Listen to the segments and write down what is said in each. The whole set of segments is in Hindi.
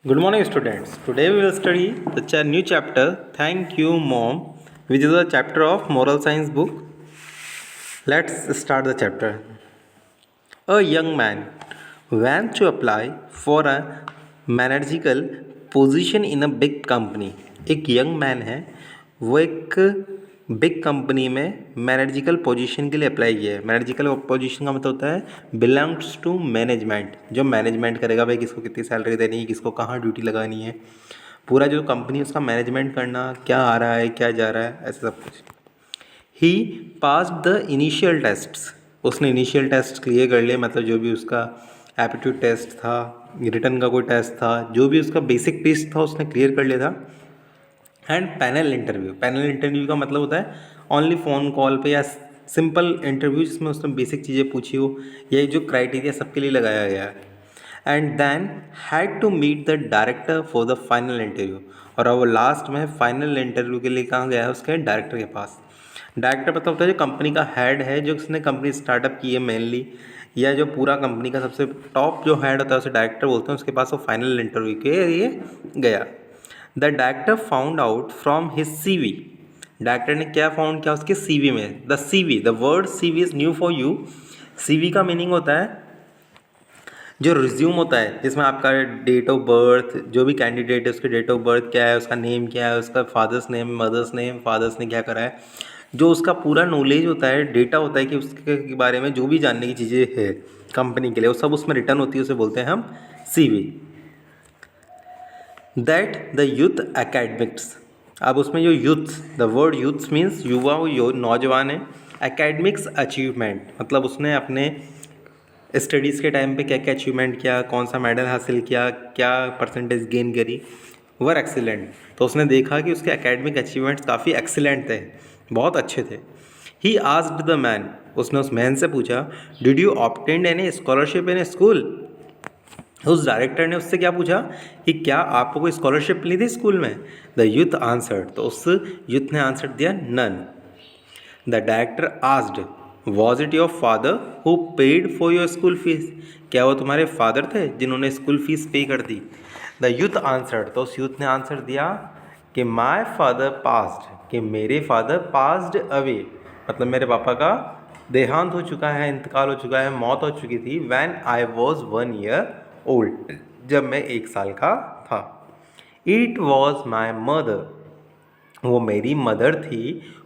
Good morning, students. Today we will study the new chapter, Thank You, Mom, which is a chapter of moral science book. Let's start the chapter. A young man went to apply for a managerial position in a big company. एक यंग मैन है, वो एक बिग कंपनी में मैनेजिकल पोजीशन के लिए अप्लाई किया है. मैनेजिकल पोजीशन का मतलब होता है बिलोंग्स टू मैनेजमेंट, जो मैनेजमेंट करेगा भाई किसको कितनी सैलरी देनी है, किसको कहाँ ड्यूटी लगानी है, पूरा जो कंपनी उसका मैनेजमेंट करना, क्या आ रहा है क्या जा रहा है, ऐसा सब कुछ. ही पास द इनिशियल टेस्ट्स, उसने इनिशियल टेस्ट क्लियर कर लिए, मतलब जो भी उसका एप्टीट्यूड टेस्ट था, रिटर्न का कोई टेस्ट था, जो भी उसका बेसिक टेस्ट था उसने क्लियर कर लिया था. एंड पैनल इंटरव्यू का मतलब होता है ओनली फ़ोन कॉल पे या सिंपल इंटरव्यू जिसमें उसने बेसिक चीज़ें पूछी हो, यही जो क्राइटेरिया सबके लिए लगाया गया है. And then had to meet the director for the final interview, और अब वो लास्ट में फाइनल इंटरव्यू के लिए कहाँ गया है, उसके डायरेक्टर के पास. डायरेक्टर मतलब होता है जो कंपनी का हेड है, जो उसने कंपनी स्टार्टअप की है मेनली, या जो पूरा कंपनी का सबसे टॉप जो हेड होता है उसे डायरेक्टर बोलते हैं. उसके पास वो फाइनल इंटरव्यू के लिए गया. The director found out from his CV. Director ने क्या फाउंड किया उसके CV में. The CV, the word CV is new for you. CV का मीनिंग होता है जो रिज्यूम होता है, जिसमें आपका डेट ऑफ बर्थ, जो भी कैंडिडेट है उसके डेट ऑफ बर्थ क्या है, उसका नेम क्या है, उसका father's name, mother's name, father's ने क्या करा है, जो उसका पूरा नॉलेज होता है, डेटा होता है कि उसके बारे में जो भी जानने की चीज़ें है कंपनी के लिए, वो सब उसमें रिटर्न होती है, उसे बोलते हैं हम CV. That the youth academics, अब उसमें जो youth, the word youth means युवा, वो नौजवान है. एकेडमिक्स अचीवमेंट मतलब उसने अपने स्टडीज़ के टाइम पे क्या क्या अचीवमेंट किया, कौन सा मेडल हासिल किया, क्या परसेंटेज गेन करी, वर एक्सीलेंट. तो उसने देखा कि उसके एकेडमिक अचीवमेंट्स काफ़ी एक्सीलेंट थे, बहुत अच्छे थे. ही आस्क्ड द मैन, उसने उस मैन से पूछा, did you obtain any scholarship in school. उस डायरेक्टर ने उससे क्या पूछा कि क्या आपको कोई स्कॉलरशिप मिली थी स्कूल में. द यूथ आंसर्ड, तो उस यूथ ने आंसर दिया none. The director asked, was it your father who paid for your school fees, क्या वो तुम्हारे फादर थे जिन्होंने स्कूल फीस पे कर दी. द यूथ आंसर्ड, तो उस यूथ ने आंसर दिया कि माई फादर पास्ड, कि मेरे फादर पास्ड अवे, मतलब मेरे पापा का देहांत हो चुका है, इंतकाल हो चुका है, मौत हो चुकी थी. When I was 1 year old, जब मैं 1 साल का था. इट वॉज माई मदर, वो मेरी मदर थी.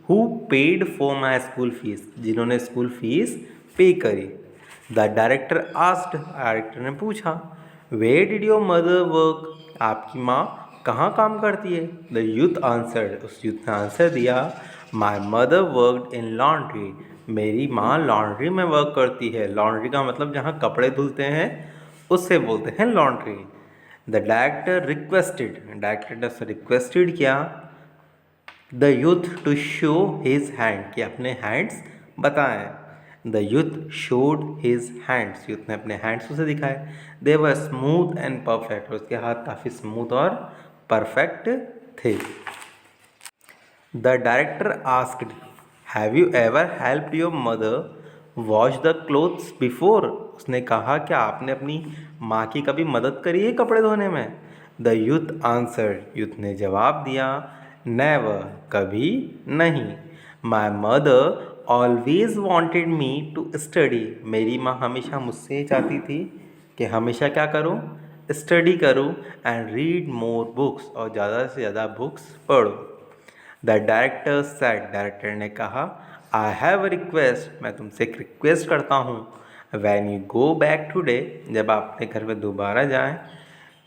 Who paid for my school fees, जिन्होंने स्कूल फीस पे करी. द डायरेक्टर आस्क्ड, डायरेक्टर ने पूछा, where did your mother work, आपकी माँ कहाँ काम करती है. द यूथ आंसर्ड, उस यूथ ने आंसर दिया, my mother worked in laundry, मेरी माँ लॉन्ड्री में वर्क करती है. लॉन्ड्री का मतलब जहाँ कपड़े धुलते हैं उससे बोलते हैं laundry. The director requested, director ने उससे रिक्वेस्टेड किया the youth to show his hand, कि अपने हैंड्स बताएं. The youth showed his hands, youth ने अपने हैंड्स उसे दिखाए. They were smooth and perfect, उसके हाथ काफ़ी स्मूथ और परफेक्ट थे. The director asked, have you ever helped your mother wash the clothes before, उसने कहा क्या आपने अपनी माँ की कभी मदद करी है कपड़े धोने में. द यूथ आंसर, यूथ ने जवाब दिया, नेवर, कभी नहीं. My mother always wanted me to study, मेरी माँ हमेशा मुझसे चाहती थी कि हमेशा क्या करूँ, स्टडी करूँ. एंड रीड मोर बुक्स, और ज़्यादा से ज़्यादा बुक्स पढ़ो. द डायरेक्टर सेड, डायरेक्टर ने कहा, आई हैव अ रिक्वेस्ट, मैं तुमसे एक रिक्वेस्ट करता हूँ. When you go back today, जब आप अपने घर में दोबारा जाएं,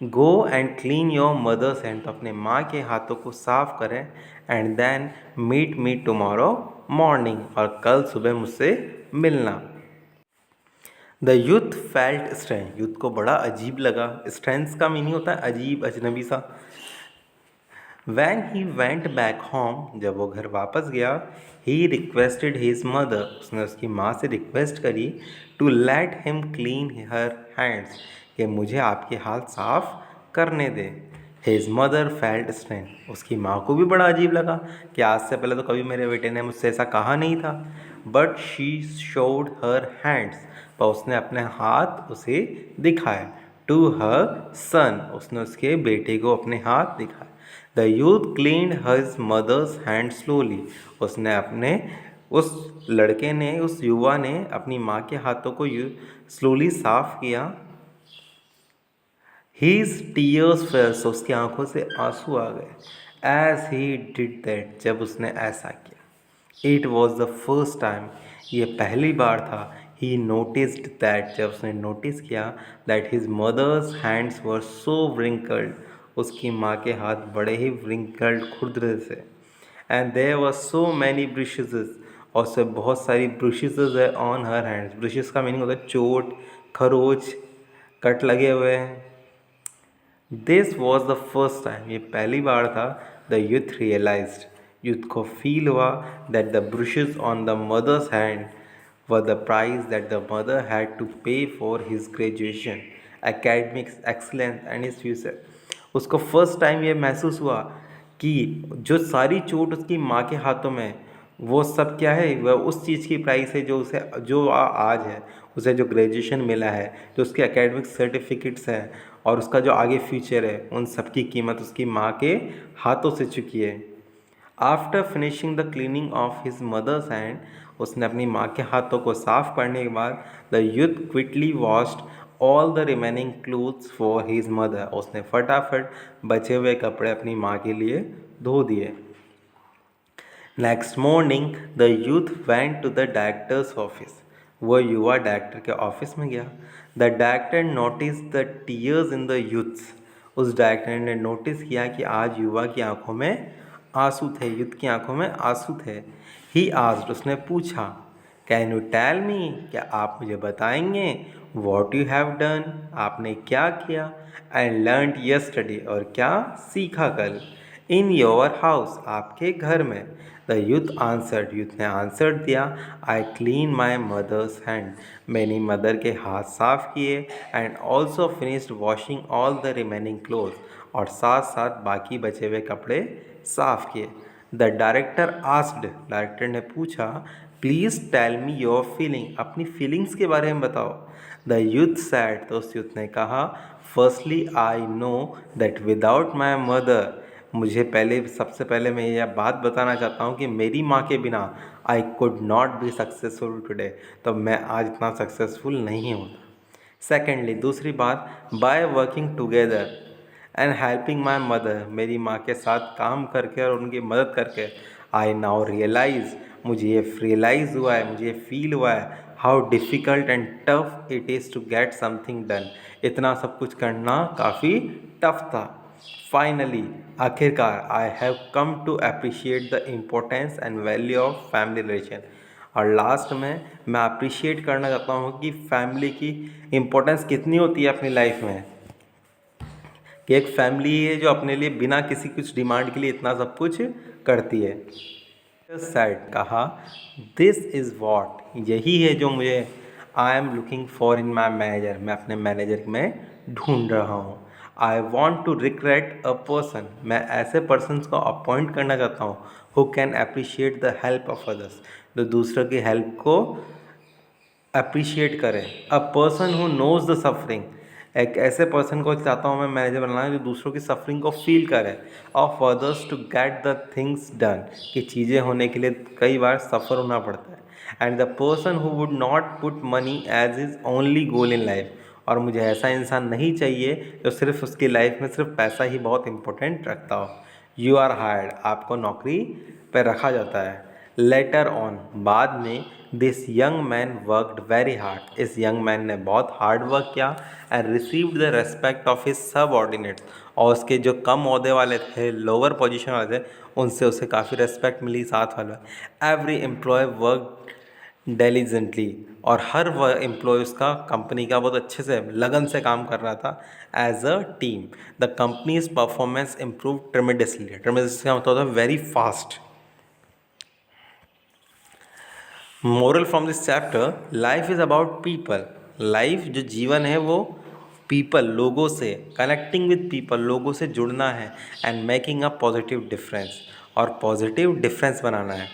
go and clean your mother's hand, तो अपने माँ के हाथों को साफ करें. And then meet me tomorrow morning, और कल सुबह मुझसे मिलना. The youth felt strange, youth को बड़ा अजीब लगा. स्ट्रेंज का मीनिंग होता है अजीब, अजनबी सा. When he went back home, जब वो घर वापस गया, ही रिक्वेस्टेड हिज मदर, उसने उसकी माँ से रिक्वेस्ट करी, to let him clean her hands, कि मुझे आपके हाथ साफ करने दे. हिज मदर फेल्ट स्ट्रेन, उसकी माँ को भी बड़ा अजीब लगा कि आज से पहले तो कभी मेरे बेटे ने मुझसे ऐसा कहा नहीं था. But she showed her hands, पर उसने अपने हाथ उसे दिखाए. टू हर सन, उसने उसके बेटे को अपने हाथ दिखाए। द यूथ क्लीन्ड हज मदर्स हैंड स्लोली, उसने अपने उस लड़के ने, उस युवा ने अपनी माँ के हाथों को स्लोली साफ किया। His tears fell, so उसकी आंखों से आंसू आ गए। As he did that, जब उसने ऐसा किया। It was the first time, ये पहली बार था। He noticed that, जब उसने नोटिस किया that his mother's hands were so wrinkled, उसकी माँ के हाथ बड़े ही wrinkled, खुरदरे से। And there were so many bruises, और उससे बहुत सारी bruises है on her hands। bruises का मीनिंग होता है चोट, खरोच, कट लगे हुए हैं। This was the first time, ये पहली बार था। द यूथ रियलाइज्ड, यूथ को फील हुआ that the bruises on the mother's hand were the price that the mother had to pay for his graduation, academics excellence and his future. उसको फर्स्ट टाइम ये महसूस हुआ कि जो सारी चोट उसकी माँ के हाथों में, वो सब क्या है, वह उस चीज़ की प्राइस है जो उसे आज है, उसे जो ग्रेजुएशन मिला है, जो उसके एकेडमिक सर्टिफिकेट्स हैं और उसका जो आगे फ्यूचर है, उन सब की कीमत उसकी माँ के हाथों से चुकी है। After finishing the cleaning of his mother's hand, उसने अपनी माँ के हाथों को साफ करने के बाद the youth quickly washed all the remaining clothes for his mother, उसने फटाफट बचे हुए कपड़े अपनी माँ के लिए धो दिए। Next morning the youth went to the director's office, वह युवा डायरेक्टर के ऑफिस में गया। The director notice the tears in the youth's, उस डायरेक्टर ने नोटिस किया कि आज युवा की आंखों में आंसू थे, यूथ की आंखों में आंसू थे। ही आस्क्ड, उसने पूछा, कैन यू टेल मी, क्या आप मुझे बताएंगे, वॉट यू हैव डन, आपने क्या किया, एंड लर्नड यस्टरडे, और क्या सीखा कल, इन योर हाउस, आपके घर में। द यूथ आंसर्ड, यूथ ने आंसर दिया, I clean my mother's hand, मैंने मदर के हाथ साफ किए, and also finished washing all the remaining cloth, और साथ साथ बाकी बचे हुए कपड़े साफ किए। द डायरेक्टर आस्क्ड, डायरेक्टर ने पूछा, please tell me your feeling, अपनी फीलिंग्स के बारे में बताओ। द यूथ सैड, तो उस यूथ ने कहा, firstly I know that without my mother, मुझे सबसे पहले मैं यह बात बताना चाहता हूँ कि मेरी माँ के बिना I could not be successful today, तो मैं आज इतना सक्सेसफुल नहीं होता। सेकेंडली, दूसरी बात, by working together and helping my mother, मेरी माँ के साथ काम करके और उनकी मदद करके, आई नाउ रियलाइज, मुझे ये रियलाइज़ हुआ है, मुझे ये फील हुआ है, how difficult and tough it is to get something done, इतना सब कुछ करना काफ़ी टफ था। फाइनली, आखिरकार, I have come to appreciate the importance and value of family relation, और लास्ट में मैं अप्रिशिएट करना चाहता हूँ कि फैमिली की इम्पोर्टेंस कितनी होती है अपनी लाइफ में, कि एक फैमिली है जो अपने लिए बिना किसी कुछ डिमांड के लिए इतना सब कुछ करती है। सैड, कहा, दिस इज़ वॉट, यही है जो मुझे I am looking for in my manager, मैं अपने मैनेजर में ढूंढ रहा हूँ। I want to recruit a person, मैं ऐसे पर्सनस को अपॉइंट करना चाहता हूँ who can appreciate the help of others, जो दूसरों की हेल्प को अप्रिशिएट करें। A person who knows the suffering, एक ऐसे पर्सन को चाहता हूँ मैं मैनेजर बनाना जो दूसरों की सफरिंग को फील करे, of others to get the things done, कि चीज़ें होने के लिए कई बार सफ़र होना पड़ता है। And the person who would not put money as is only goal in life, और मुझे ऐसा इंसान नहीं चाहिए जो सिर्फ उसकी लाइफ में सिर्फ पैसा ही बहुत इंपॉर्टेंट रखता हो। यू आर हायर्ड, आपको नौकरी पर रखा जाता है। लेटर ऑन, बाद में, this young man worked very hard, इस यंग मैन ने बहुत हार्ड वर्क किया, and received the respect of his subordinates, और उसके जो कम ओहदे वाले थे, लोअर पोजीशन वाले थे, उनसे उसे काफ़ी रेस्पेक्ट मिली, साथ वाले। एवरी एम्प्लॉय वर्क डिलीजेंटली, और हर वह एम्प्लॉय उसका कंपनी का बहुत अच्छे से लगन से काम कर रहा था। As a team the company's performance improve tremendously, tremendously का मतलब होता है very fast. Moral from this chapter, life is about people, life जो जीवन है वो पीपल, लोगों से, कनेक्टिंग विद पीपल, लोगों से जुड़ना है, and making a positive difference, और पॉजिटिव डिफरेंस बनाना है।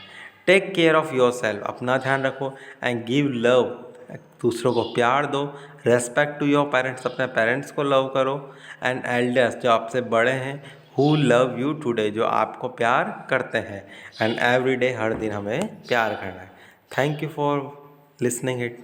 Take care of your self, अपना ध्यान रखो, एंड गिव लव, दूसरों को प्यार दो, रेस्पेक्ट टू योर पेरेंट्स, अपने पेरेंट्स को लव करो, एंड एल्डर्स जो आपसे बड़े हैं, हु लव यू टुडे जो आपको प्यार करते हैं, एंड एवरी डे हर दिन हमें प्यार करना है। Thank you for listening it.